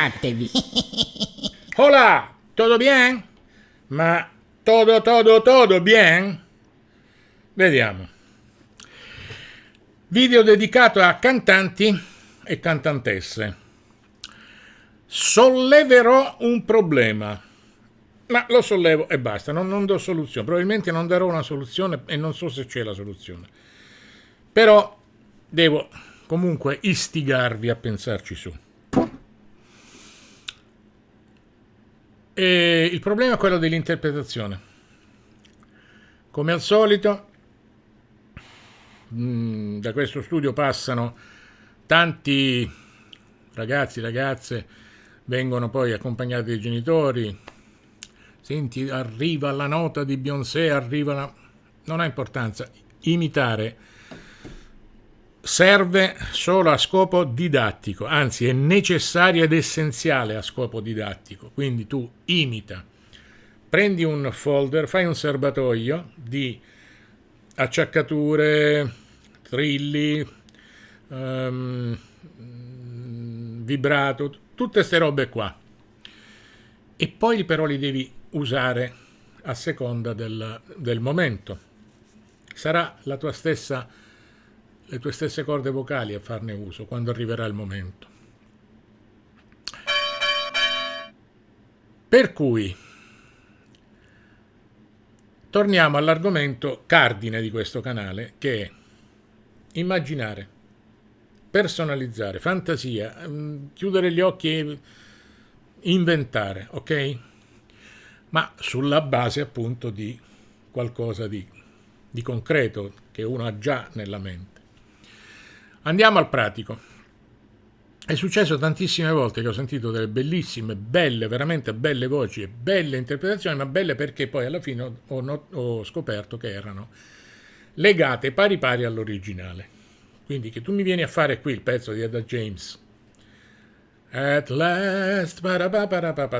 presentatevi. Hola, ¿todo bien? Ma todo bien? Vediamo. Video dedicato a cantanti e cantantesse. Solleverò un problema, ma lo sollevo e basta, non do soluzione. Probabilmente non darò una soluzione e non so se c'è la soluzione. Però devo comunque istigarvi a pensarci su. E il problema è quello dell'interpretazione. Come al solito, da questo studio passano tanti ragazzi, ragazze, vengono poi accompagnati dai genitori. Senti, arriva la nota di Beyoncé, arriva la... Non ha importanza. Imitare serve solo a scopo didattico, anzi è necessario ed essenziale a scopo didattico. Quindi tu imita, prendi un folder, fai un serbatoio di acciaccature, trilli, vibrato, tutte queste robe qua, e poi però li devi usare a seconda del momento. Sarà la tua stessa, le tue stesse corde vocali a farne uso quando arriverà il momento. Per cui torniamo all'argomento cardine di questo canale, che è immaginare, personalizzare, fantasia, chiudere gli occhi e inventare, ok? Ma sulla base appunto di qualcosa di concreto che uno ha già nella mente. Andiamo al pratico. È successo tantissime volte che ho sentito delle bellissime, belle, veramente belle voci e belle interpretazioni, ma belle perché poi alla fine ho scoperto che erano legate pari pari all'originale. Quindi che tu mi vieni a fare qui il pezzo di Etta James, At last,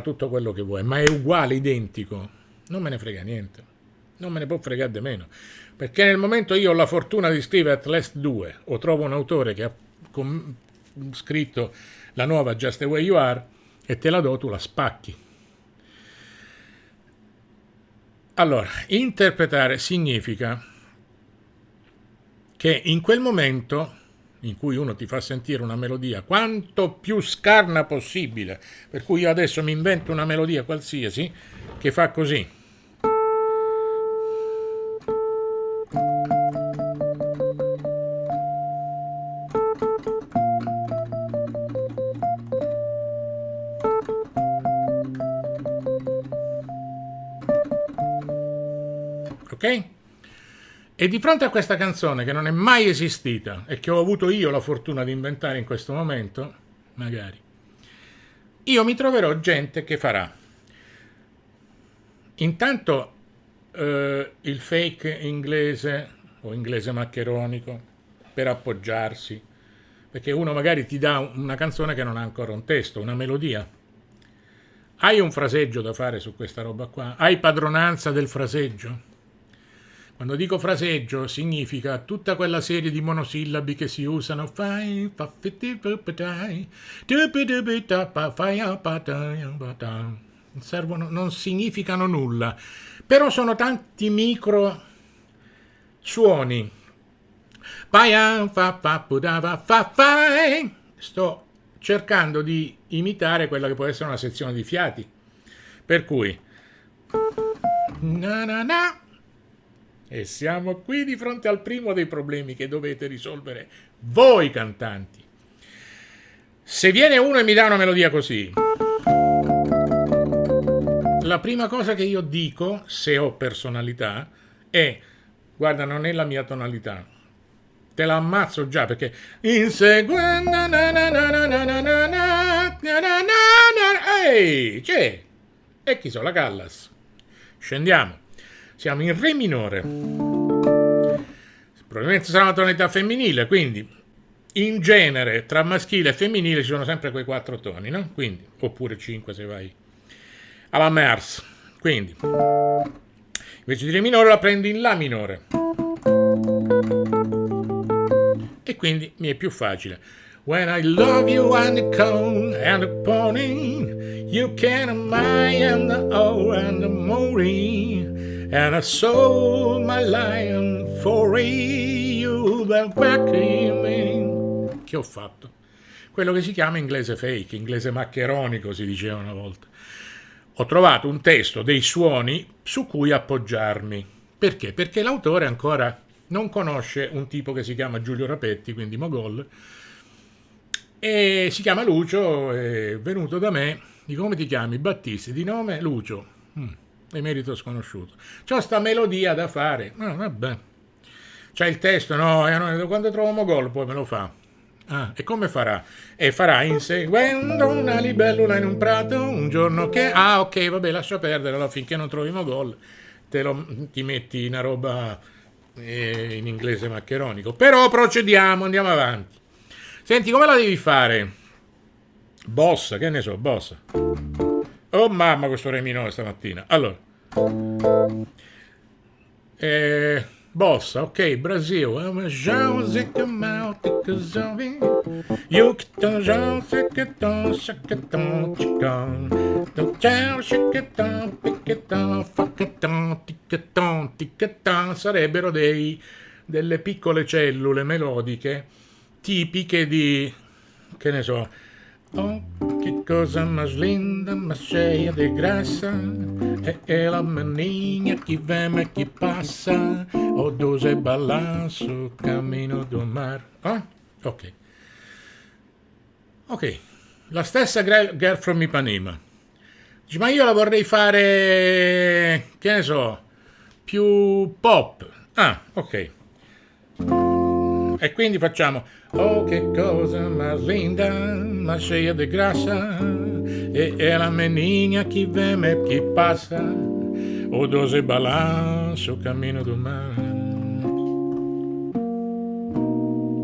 tutto quello che vuoi, ma è uguale, identico, non me ne frega niente, non me ne può fregare di meno, perché nel momento io ho la fortuna di scrivere At Last 2 o trovo un autore che ha scritto la nuova Just the Way You Are e te la do, tu la spacchi. Allora, interpretare significa che in quel momento in cui uno ti fa sentire una melodia quanto più scarna possibile, per cui io adesso mi invento una melodia qualsiasi che fa così. Ok? E di fronte a questa canzone che non è mai esistita e che ho avuto io la fortuna di inventare in questo momento, magari, io mi troverò gente che farà intanto il fake inglese o inglese maccheronico per appoggiarsi, perché uno magari ti dà una canzone che non ha ancora un testo, una melodia. Hai un fraseggio da fare su questa roba qua? Hai padronanza del fraseggio? Quando dico fraseggio significa tutta quella serie di monosillabi che si usano, servono, non significano nulla, però sono tanti micro suoni. Sto cercando di imitare quella che può essere una sezione di fiati, per cui na na na. E siamo qui di fronte al primo dei problemi che dovete risolvere voi cantanti. Se viene uno e mi dà una melodia così, la prima cosa che io dico, se ho personalità, è: guarda, non è la mia tonalità, te la ammazzo già, perché inseguendo ehi, c'è, e chi so, la Callas. Scendiamo. Siamo in Re minore. Probabilmente sarà una tonalità femminile, quindi in genere tra maschile e femminile ci sono sempre quei 4 toni, no? Quindi, oppure 5 se vai alla Mers. Quindi, invece di Re minore la prendi in La minore. E quindi mi è più facile. When I love you and the cone and the pony, you can my and the O and the mori, and I sold my lion for you back in me. Che ho fatto? Quello che si chiama inglese fake, inglese maccheronico si diceva una volta. Ho trovato un testo, dei suoni su cui appoggiarmi. Perché? Perché l'autore ancora non conosce un tipo che si chiama Giulio Rapetti, quindi Mogol, e si chiama Lucio, è venuto da me. Dico: come ti chiami? Battisti. Di nome Lucio. Emerito sconosciuto. C'ho sta melodia da fare. Vabbè. C'è il testo? No, quando trovo Mogol poi me lo fa. E come farà? E farà: inseguendo una libellula in un prato, un giorno che... ok, vabbè, lascia perdere, allora, finché non trovi Mogol ti metti una roba in inglese maccheronico. Però procediamo, andiamo avanti. Senti, come la devi fare? Bossa, che ne so, bossa. Oh mamma, questo re minore stamattina. Allora, bossa, ok, Brasil. Sarebbero delle piccole cellule melodiche tipiche di, che ne so, oh, que cosa mais linda, mais cheia de graça, é ela menina que vem e que passa, o doce balanço, cammino do mar. Ok. Ok, la stessa Girl from Ipanema. Dici: ma io la vorrei fare, che ne so, più pop. Ok. E quindi facciamo: oh, che cosa mais linda, mais cheia de graça, e la menina che vem e che passa, o doce balanço, cammino do mar.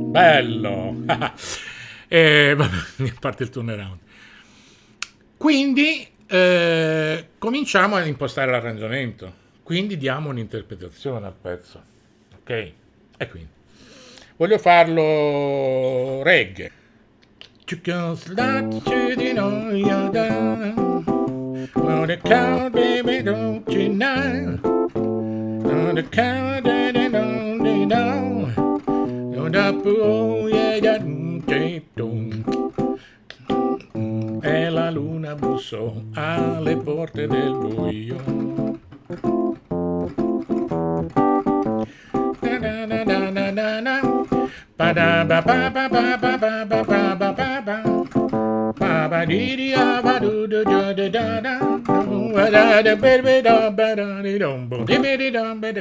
Bello! Vabbè, a parte il turnaround. Quindi cominciamo a impostare l'arrangiamento. Quindi diamo un'interpretazione al pezzo. Ok? E quindi voglio farlo reggae. E la luna bussò alle porte del buio.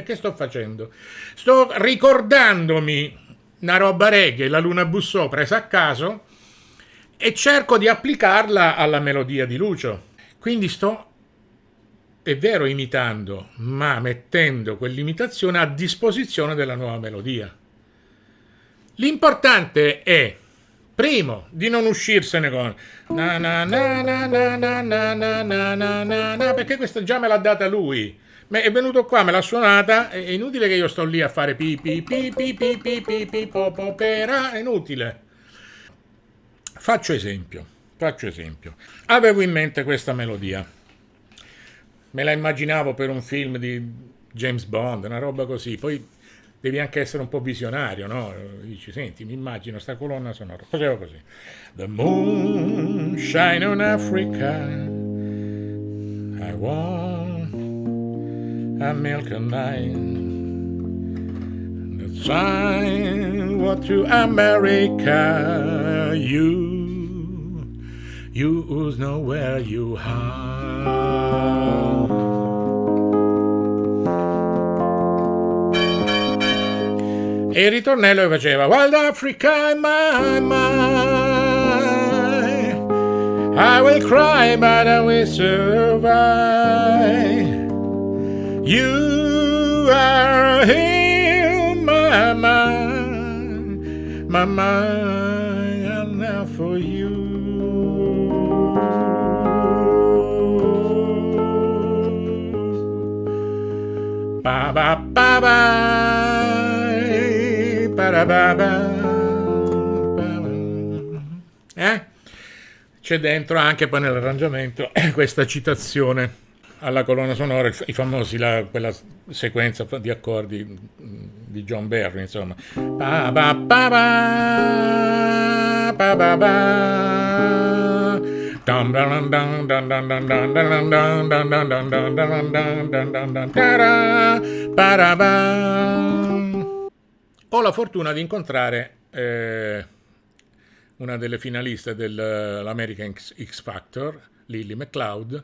Che sto facendo? Sto ricordandomi una roba reggae, la luna bussò, presa a caso, e cerco di applicarla alla melodia di Lucio. Quindi sto, è vero, imitando, ma mettendo quell'imitazione a disposizione della nuova melodia. L'importante è, primo, di non uscirsene con na na na na na na na na na na na na, perché questa già me l'ha data lui. È venuto qua, me l'ha suonata, è inutile che io sto lì a fare pi pi pi pi pi pi pi pi po po pera, è inutile. Faccio esempio. Avevo in mente questa melodia. Me la immaginavo per un film di James Bond, una roba così. Poi devi anche essere un po' visionario, no? Dici: senti, mi immagino sta colonna sonora. Facevo così. The moon shine on Africa, I want a milk and night. The sign what to America, you know where you are. E il ritornello faceva: Wild Africa in my mind, I will cry but I will survive. You are here, my mind, I'm now for you. Ba ba ba ba. C'è dentro anche poi nell'arrangiamento questa citazione alla colonna sonora, i famosi, quella sequenza di accordi di John Barry, insomma. Pa, ba, pa, ba, pa, ba, ba. Dum, dum, dum, dum, dum, dum, dum, dum, dum, dum, dum, dum, dum, dum, dum, dum, dum, dum, ta-ra, pa-ra-ba. Ho la fortuna di incontrare una delle finaliste dell'American X Factor, Lily McLeod,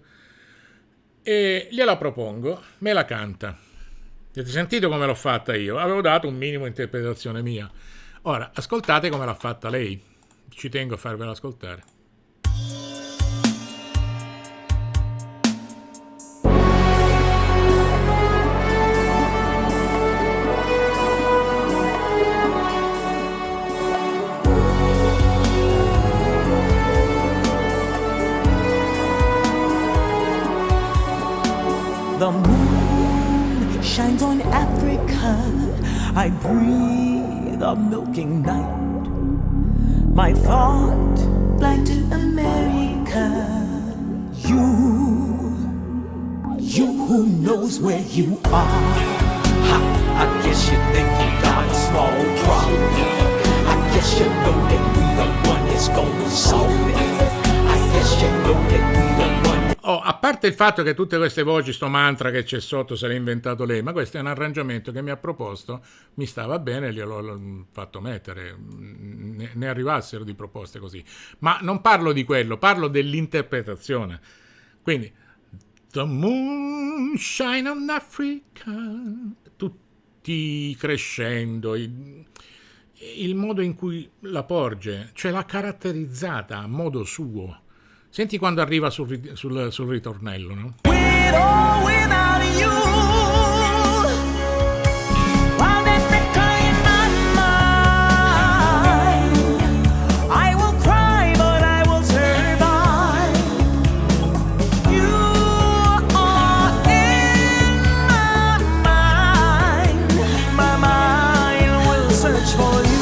e gliela propongo, me la canta. Avete sentito come l'ho fatta io? Avevo dato un minimo interpretazione mia. Ora, ascoltate come l'ha fatta lei. Ci tengo a farvela ascoltare. The moon shines on Africa. I breathe a milking night. My thought fly to America. You who knows where you are. Ha, I guess you think you got a small problem. I guess you know that we the one that's gonna solve it. I guess you know that we the one. Oh, a parte il fatto che tutte queste voci, sto mantra che c'è sotto se l'ha inventato lei, ma questo è un arrangiamento che mi ha proposto, mi stava bene, gliel'ho fatto mettere, ne arrivassero di proposte così. Ma non parlo di quello, parlo dell'interpretazione. Quindi, the moon shine on Africa, tutti crescendo, il modo in cui la porge, cioè l'ha caratterizzata a modo suo. Senti quando arriva sul ritornello, no? With or without you, while Africa in my mind, I will cry but I will survive. You are in my mind will search for you.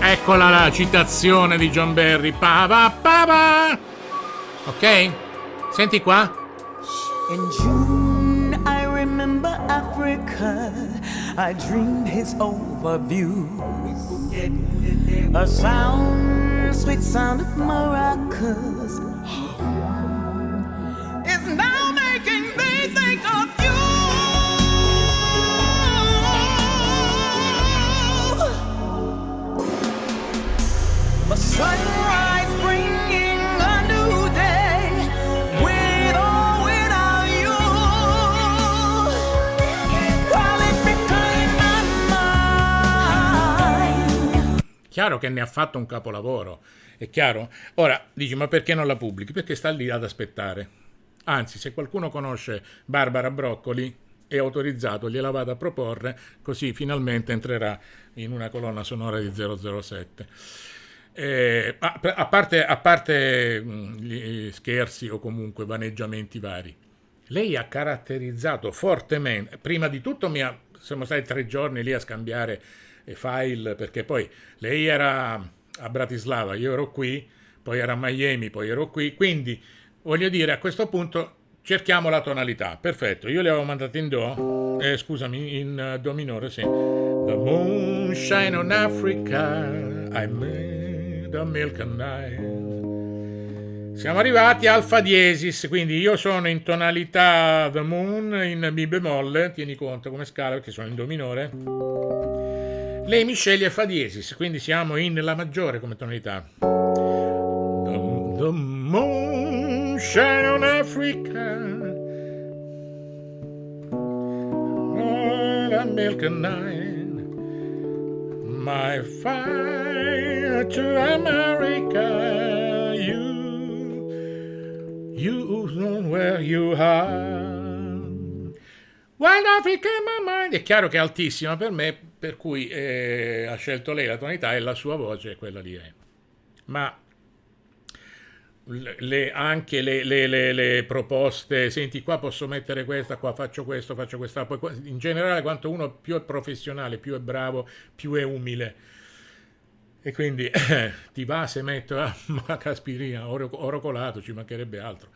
Eccola la citazione di John Barry. Pa, pa, pa, pa. Ok? Senti qua. In June, I remember Africa. I dreamed his overview. A sound, sweet sound of maracas is now making me think of you. The sunrise bringing a new day, with or without you. While Africa in my mind. Chiaro che ne ha fatto un capolavoro, è chiaro? Ora, dici, ma perché non la pubblichi? Perché sta lì ad aspettare. Anzi, se qualcuno conosce Barbara Broccoli, è autorizzato, gliela vado a proporre, così finalmente entrerà in una colonna sonora di 007. A parte gli scherzi o comunque vaneggiamenti vari, lei ha caratterizzato fortemente, prima di tutto siamo stati 3 giorni lì a scambiare file, perché poi lei era a Bratislava, io ero qui, poi era a Miami, poi ero qui, quindi voglio dire, a questo punto cerchiamo la tonalità. Perfetto, io le avevo mandate in do, scusami, in do minore, sì. The moon shine on Africa, I made a milk and night. Siamo arrivati al fa diesis, quindi io sono in tonalità the moon in mi bemolle, tieni conto come scala perché sono in do minore. Lei mi sceglie fa diesis, quindi siamo in la maggiore come tonalità. The moon shine on Africa, oh, the milk and night. My fire to America, you know where you are. Wild Africa in my mind. È chiaro che è altissima per me, per cui ha scelto lei la tonalità e la sua voce è quella lì. Ma anche le proposte, senti qua posso mettere questa, qua faccio questo, faccio questa, poi in generale quanto uno più è professionale, più è bravo, più è umile. E quindi ti va se metto, ma caspirina, oro colato, ci mancherebbe altro,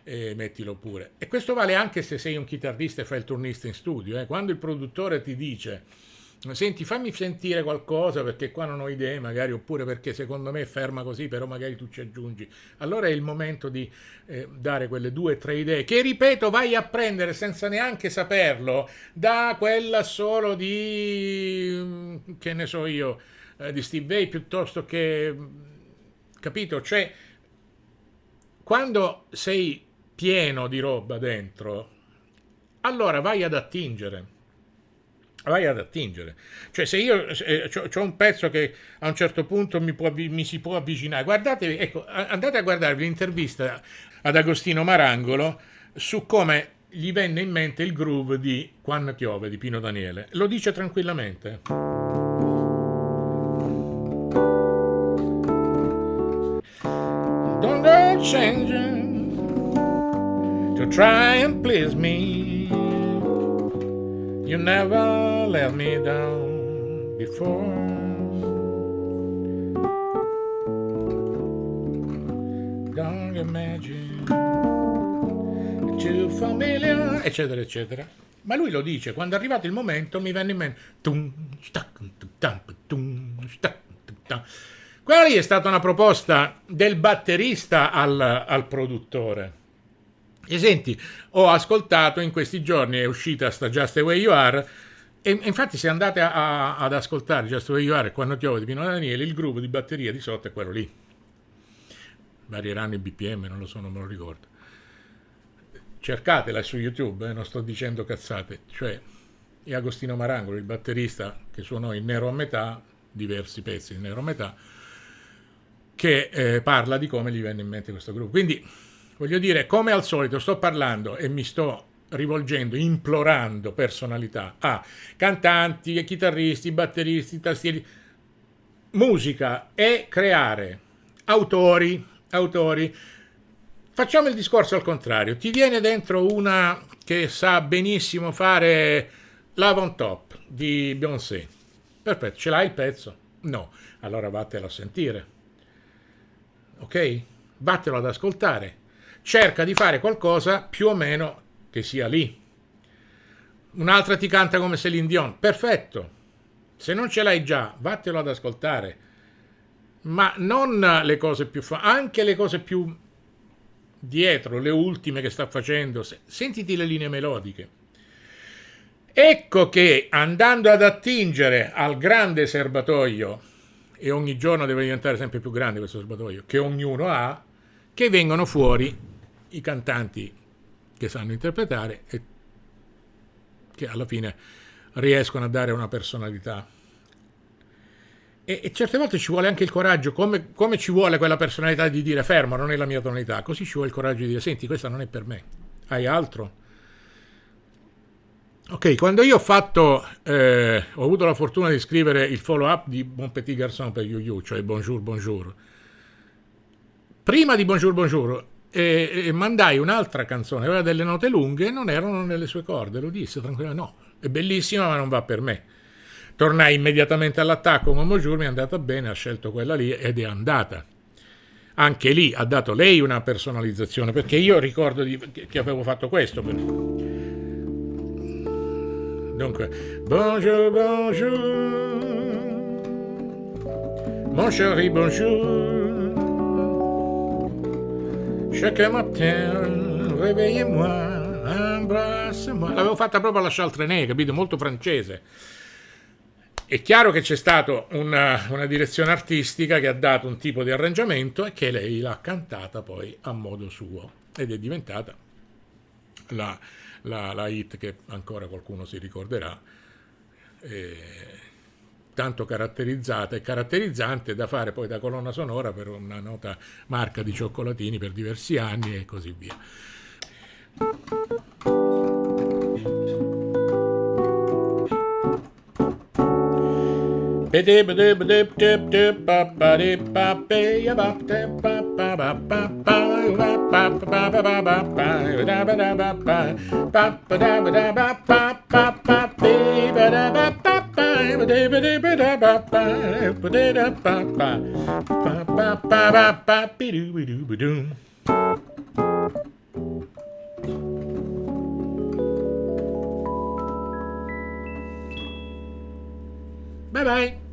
e mettilo pure. E questo vale anche se sei un chitarrista e fai il turnista in studio. Quando il produttore ti dice, senti fammi sentire qualcosa perché qua non ho idee magari, oppure perché secondo me è ferma così, però magari tu ci aggiungi, allora è il momento di dare quelle 2 o 3 idee che, ripeto, vai a prendere senza neanche saperlo da quella solo di, che ne so io, di Steve Vai, piuttosto che, capito? Cioè, quando sei pieno di roba dentro, allora vai ad attingere. Cioè, se io ho un pezzo che a un certo punto mi si può avvicinare, guardate, ecco, andate a guardarvi l'intervista ad Agostino Marangolo su come gli venne in mente il groove di Quando piove di Pino Daniele. Lo dice tranquillamente. Don't go changing to try and please me. You never let me down before. Don't imagine that you're familiar, eccetera, eccetera. Ma lui lo dice, quando è arrivato il momento mi venne in mente. Quella lì è stata una proposta del batterista al produttore. E senti, ho ascoltato in questi giorni, è uscita sta Just the Way You Are, e infatti se andate ad ascoltare Just the Way You Are e Quando piove di Pino Daniele, il groove di batteria di sotto è quello lì. Varieranno i BPM, non lo so, non me lo ricordo. Cercatela su YouTube, non sto dicendo cazzate. Cioè, è Agostino Marangolo, il batterista che suonò in Nero a metà, diversi pezzi di Nero a metà, che parla di come gli venne in mente questo groove. Quindi, voglio dire, come al solito sto parlando e mi sto rivolgendo, implorando personalità a cantanti, chitarristi, batteristi, tastieri, musica e creare autori. Facciamo il discorso al contrario. Ti viene dentro una che sa benissimo fare Love on Top di Beyoncé. Perfetto, ce l'hai il pezzo? No, allora vattelo a sentire. Ok? Vattelo ad ascoltare. Cerca di fare qualcosa più o meno che sia lì. Un'altra ti canta come Celine Dion. Perfetto. Se non ce l'hai già, vattelo ad ascoltare. Ma non le cose più anche le cose più dietro, le ultime che sta facendo. Sentiti le linee melodiche. Ecco che andando ad attingere al grande serbatoio, e ogni giorno deve diventare sempre più grande questo serbatoio, che ognuno ha, che vengono fuori i cantanti che sanno interpretare e che alla fine riescono a dare una personalità. E certe volte ci vuole anche il coraggio, come ci vuole quella personalità di dire fermo, non è la mia tonalità, così ci vuole il coraggio di dire senti, questa non è per me, hai altro? Ok, quando io ho avuto la fortuna di scrivere il follow-up di Bon Petit Garçon per You, cioè Bonjour Bonjour, prima di Bonjour Bonjour mandai un'altra canzone, aveva delle note lunghe e non erano nelle sue corde, lo disse tranquillamente, no, è bellissima ma non va per me. Tornai immediatamente all'attacco con Bonjour, mi è andata bene, ha scelto quella lì ed è andata. Anche lì ha dato lei una personalizzazione, perché io ricordo che avevo fatto questo. Dunque, bonjour, bonjour, mon chéri, bonjour, chaque matin, réveillez-moi, embrasse-moi. L'avevo fatta proprio alla Charles Trenet, capito? Molto francese. È chiaro che c'è stata una direzione artistica che ha dato un tipo di arrangiamento e che lei l'ha cantata poi a modo suo ed è diventata la hit che ancora qualcuno si ricorderà, tanto caratterizzata e caratterizzante da fare poi da colonna sonora per una nota marca di cioccolatini per diversi anni e così via. Bye bye.